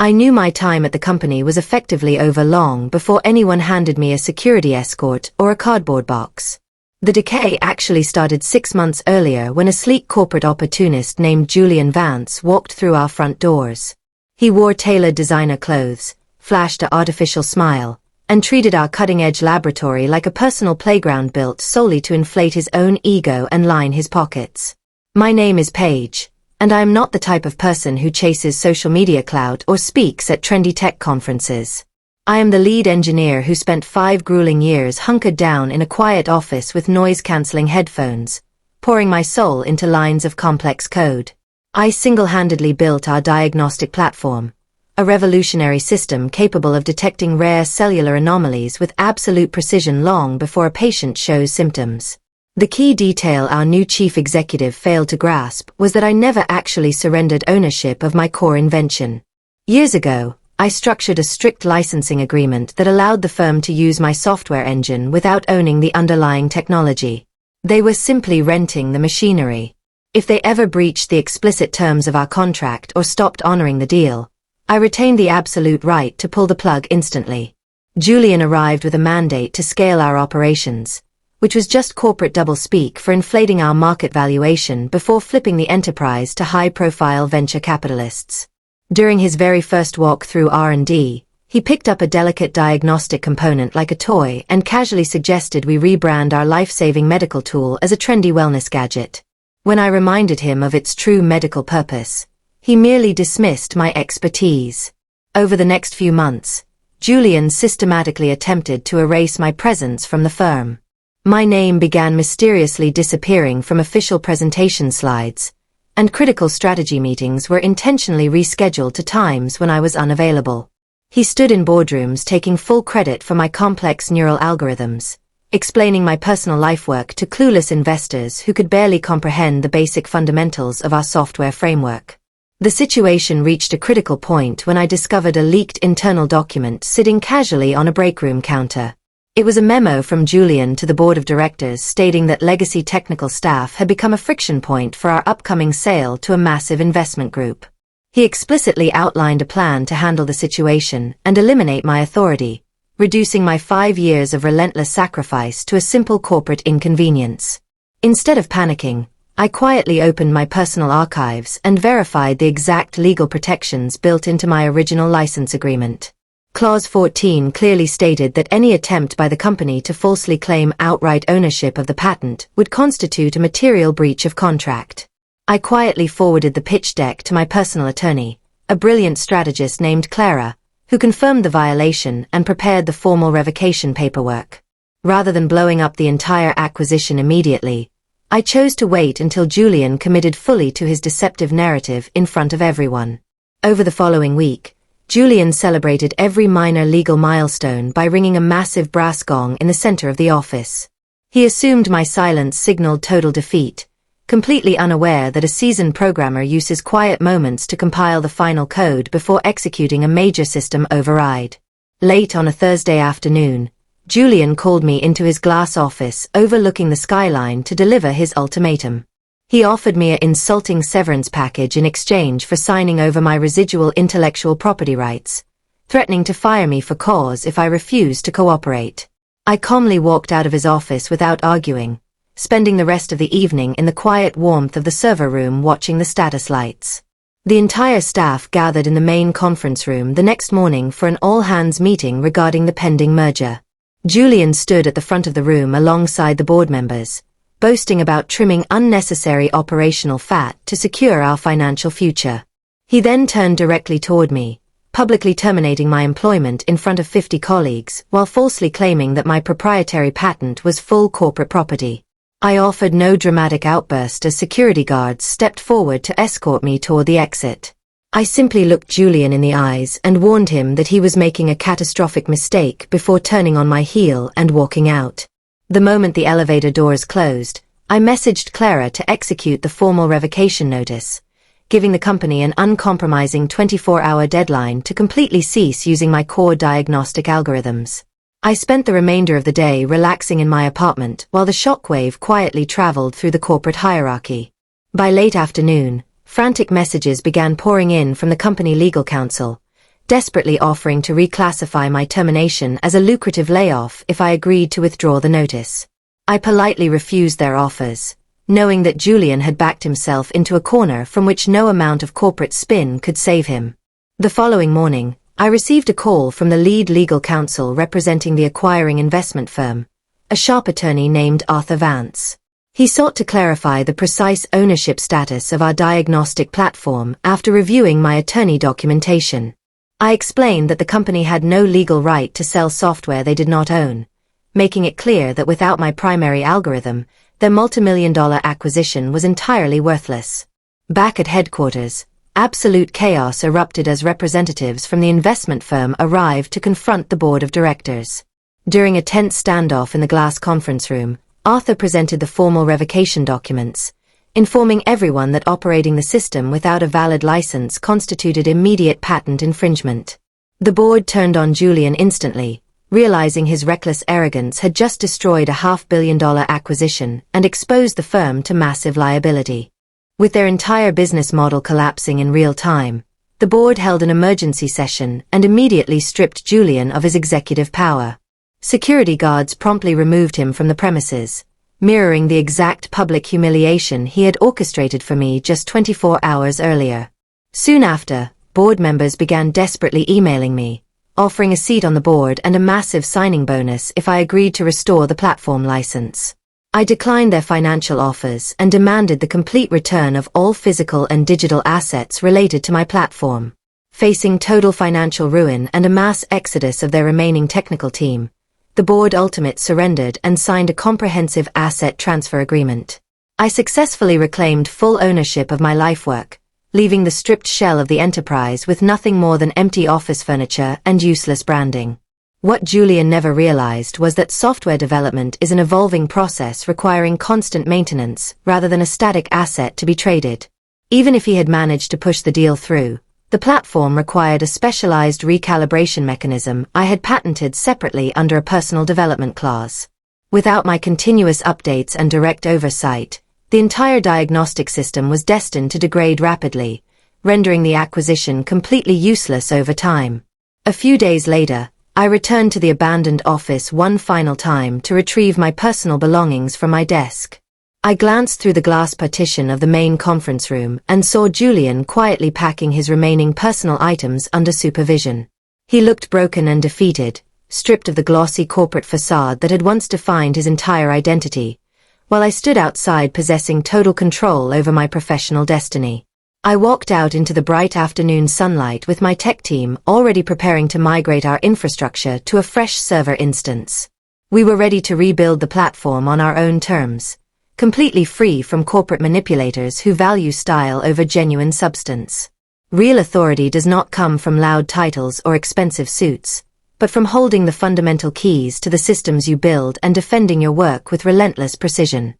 I knew my time at the company was effectively over long before anyone handed me a security escort or a cardboard box. The decay actually started 6 months earlier when a sleek corporate opportunist named Julian Vance walked through our front doors. He wore tailored designer clothes, flashed an artificial smile, and treated our cutting-edge laboratory like a personal playground built solely to inflate his own ego and line his pockets. My name is Paige, and I am not the type of person who chases social media clout or speaks at trendy tech conferences. I am the lead engineer who spent 5 grueling years hunkered down in a quiet office with noise-canceling headphones, pouring my soul into lines of complex code. I single-handedly built our diagnostic platform, a revolutionary system capable of detecting rare cellular anomalies with absolute precision long before a patient shows symptoms. The key detail our new chief executive failed to grasp was that I never actually surrendered ownership of my core invention. Years ago, I structured a strict licensing agreement that allowed the firm to use my software engine without owning the underlying technology. They were simply renting the machinery. If they ever breached the explicit terms of our contract or stopped honoring the deal, I retained the absolute right to pull the plug instantly. Julian arrived with a mandate to scale our operations, which was just corporate doublespeak for inflating our market valuation before flipping the enterprise to high-profile venture capitalists. During his very first walk through R&D, he picked up a delicate diagnostic component like a toy and casually suggested we rebrand our life-saving medical tool as a trendy wellness gadget. When I reminded him of its true medical purpose, he merely dismissed my expertise. Over the next few months, Julian systematically attempted to erase my presence from the firm. My name began mysteriously disappearing from official presentation slides, and critical strategy meetings were intentionally rescheduled to times when I was unavailable. He stood in boardrooms taking full credit for my complex neural algorithms, explaining my personal life work to clueless investors who could barely comprehend the basic fundamentals of our software framework. The situation reached a critical point when I discovered a leaked internal document sitting casually on a breakroom counter. It was a memo from Julian to the board of directors stating that legacy technical staff had become a friction point for our upcoming sale to a massive investment group. He explicitly outlined a plan to handle the situation and eliminate my authority, reducing my 5 years of relentless sacrifice to a simple corporate inconvenience. Instead of panicking, I quietly opened my personal archives and verified the exact legal protections built into my original license agreement. Clause 14 clearly stated that any attempt by the company to falsely claim outright ownership of the patent would constitute a material breach of contract. I quietly forwarded the pitch deck to my personal attorney, a brilliant strategist named Clara, who confirmed the violation and prepared the formal revocation paperwork. Rather than blowing up the entire acquisition immediately, I chose to wait until Julian committed fully to his deceptive narrative in front of everyone. Over the following week, Julian celebrated every minor legal milestone by ringing a massive brass gong in the center of the office. He assumed my silence signaled total defeat, completely unaware that a seasoned programmer uses quiet moments to compile the final code before executing a major system override. Late on a Thursday afternoon, Julian called me into his glass office overlooking the skyline to deliver his ultimatum. He offered me an insulting severance package in exchange for signing over my residual intellectual property rights, threatening to fire me for cause if I refused to cooperate. I calmly walked out of his office without arguing, spending the rest of the evening in the quiet warmth of the server room watching the status lights. The entire staff gathered in the main conference room the next morning for an all-hands meeting regarding the pending merger. Julian stood at the front of the room alongside the board members, boasting about trimming unnecessary operational fat to secure our financial future. He then turned directly toward me, publicly terminating my employment in front of 50 colleagues while falsely claiming that my proprietary patent was full corporate property. I offered no dramatic outburst as security guards stepped forward to escort me toward the exit. I simply looked Julian in the eyes and warned him that he was making a catastrophic mistake before turning on my heel and walking out. The moment the elevator doors closed, I messaged Clara to execute the formal revocation notice, giving the company an uncompromising 24-hour deadline to completely cease using my core diagnostic algorithms. I spent the remainder of the day relaxing in my apartment while the shockwave quietly traveled through the corporate hierarchy. By late afternoon, frantic messages began pouring in from the company legal counsel, desperately offering to reclassify my termination as a lucrative layoff if I agreed to withdraw the notice. I politely refused their offers, knowing that Julian had backed himself into a corner from which no amount of corporate spin could save him. The following morning, I received a call from the lead legal counsel representing the acquiring investment firm, a sharp attorney named Arthur Vance. He sought to clarify the precise ownership status of our diagnostic platform after reviewing my attorney documentation. I explained that the company had no legal right to sell software they did not own, making it clear that without my primary algorithm, their multimillion-dollar acquisition was entirely worthless. Back at headquarters, absolute chaos erupted as representatives from the investment firm arrived to confront the board of directors. During a tense standoff in the glass conference room, Arthur presented the formal revocation documents, informing everyone that operating the system without a valid license constituted immediate patent infringement. The board turned on Julian instantly, realizing his reckless arrogance had just destroyed a $500 million acquisition and exposed the firm to massive liability. With their entire business model collapsing in real time, the board held an emergency session and immediately stripped Julian of his executive power. Security guards promptly removed him from the premises, mirroring the exact public humiliation he had orchestrated for me just 24 hours earlier. Soon after, board members began desperately emailing me, offering a seat on the board and a massive signing bonus if I agreed to restore the platform license. I declined their financial offers and demanded the complete return of all physical and digital assets related to my platform. Facing total financial ruin and a mass exodus of their remaining technical team, the board ultimately surrendered and signed a comprehensive asset transfer agreement. I successfully reclaimed full ownership of my lifework, leaving the stripped shell of the enterprise with nothing more than empty office furniture and useless branding. What Julian never realized was that software development is an evolving process requiring constant maintenance rather than a static asset to be traded. Even if he had managed to push the deal through, the platform required a specialized recalibration mechanism I had patented separately under a personal development clause. Without my continuous updates and direct oversight, the entire diagnostic system was destined to degrade rapidly, rendering the acquisition completely useless over time. A few days later, I returned to the abandoned office one final time to retrieve my personal belongings from my desk. I glanced through the glass partition of the main conference room and saw Julian quietly packing his remaining personal items under supervision. He looked broken and defeated, stripped of the glossy corporate facade that had once defined his entire identity, while I stood outside possessing total control over my professional destiny. I walked out into the bright afternoon sunlight with my tech team already preparing to migrate our infrastructure to a fresh server instance. We were ready to rebuild the platform on our own terms, completely free from corporate manipulators who value style over genuine substance. Real authority does not come from loud titles or expensive suits, but from holding the fundamental keys to the systems you build and defending your work with relentless precision.